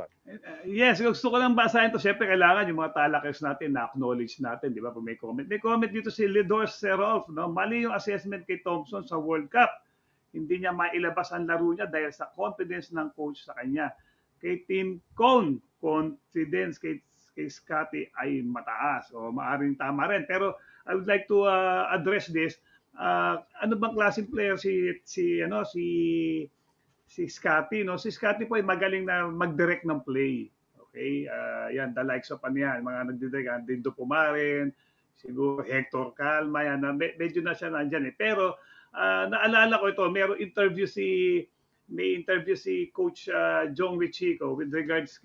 one. Yes, gusto ko lang basahin to. Siyempre, kailangan yung mga talakers natin na-acknowledge natin, di ba? Kung may comment. May comment dito si Lidor Serolf, no? Mali yung assessment kay Thompson sa World Cup. Hindi niya mailabas ang laro niya dahil sa confidence ng coach sa kanya. Kay Team Cone, confidence kay Scotty ay mataas. O maaring tama rin. Pero I would like to address this. Ano bang klaseng player si Scotty, no? Si Scotty po ay magaling na mag-direct ng play. Okay? Yan, the likes of yan, mga nagdidirect, Dindo Pumarin, siguro Hector Calma, yan. Medyo na siya nandyan eh. Pero naalala ko ito, may interview si Coach Jong Wichico with regards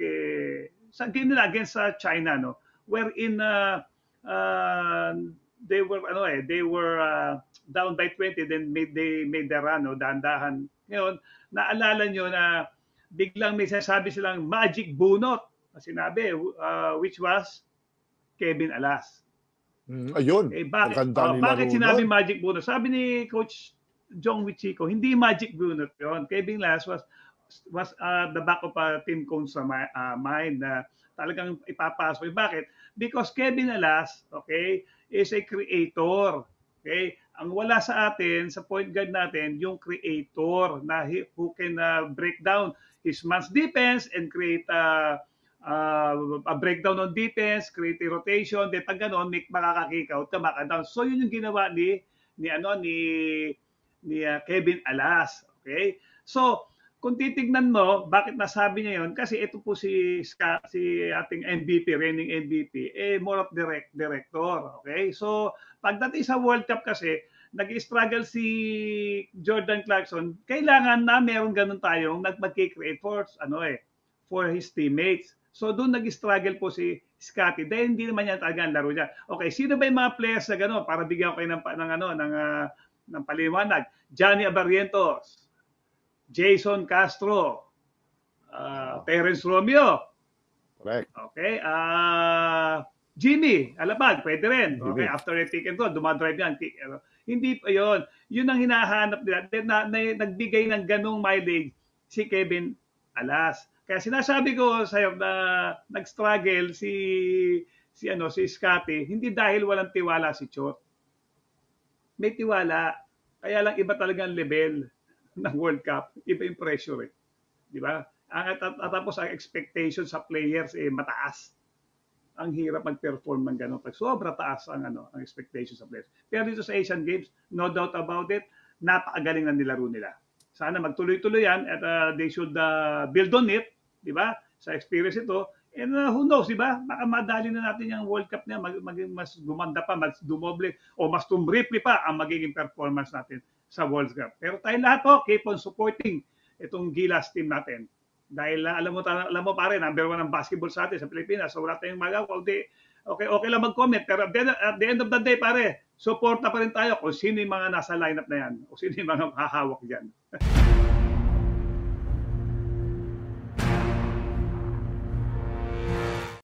sa game nila against China, no? Wherein they were down by 20, then they made the run, no? Dahan-dahan. Ngayon, naalala nyo na biglang may sasabi silang magic bunot na sinabi, which was Kevin Alas. Ayun. Bakit sinabi magic bunot? Sabi ni Coach Jong Wichico, hindi magic bunot yun. Kevin Alas was the back of Team Cone's mind na talagang ipapasok. Bakit? Because Kevin Alas, okay, is a creator. Okay? Ang wala sa atin, sa point guard natin, yung creator na who can break down his man's defense and create a breakdown on defense, create a rotation, then pag gano'n, makaka-kick out, maka-down. So yun yung ginawa ni Kevin Alas. Okay? So, kung titignan mo, bakit nasabi niya yun? Kasi ito po si ating MVP, reigning MVP, more of director. Okay? So, pagdating sa World Cup kasi, nag-struggle si Jordan Clarkson, kailangan na meron ganun tayong mag-create for his teammates. So, doon nag-struggle po si Scotty dahil hindi naman yan talaga ang laro niya. Okay, sino ba yung mga players na gano'n para bigyan ko kayo ng paliwanag? Johnny Abarrientos, Jason Castro, Terence Romeo. Correct. Okay. Jimmy Alabag, pwede rin. Okay, after a pick and roll, dumadrive yan. Hindi pa yun. Yun ang hinahanap nila. Nagbigay ng ganong mileage si Kevin Alas. Kaya sinasabi ko sa iyo na nag-struggle si Scotty, hindi dahil walang tiwala si Chot. May tiwala. Kaya lang iba talaga ang level ng World Cup, iba yung pressure eh. Di ba? Tapos ang expectation sa players mataas. Ang hirap mag-perform ng gano'n. Sobra taas ang expectation sa players. Pero dito sa Asian Games, no doubt about it, napakagaling na nilaro nila. Sana magtuloy-tuloy yan at they should build on it, di ba? Sa experience ito. And who knows, di ba? Baka madali na natin yung World Cup niya, mas gumanda pa, mas dumoble, o mas tumripli pa ang magiging performance natin sa World Cup. Pero tayo lahat po, keep on supporting itong Gilas team natin. Dahil alam mo pare, number 1 ang basketball sa atin sa Pilipinas. So wala tayong magawa. Okay lang mag-comment. Pero at the end of the day pare, suporta pa rin tayo kung sino yung mga nasa lineup na yan. O sino yung mga hahawak dyan.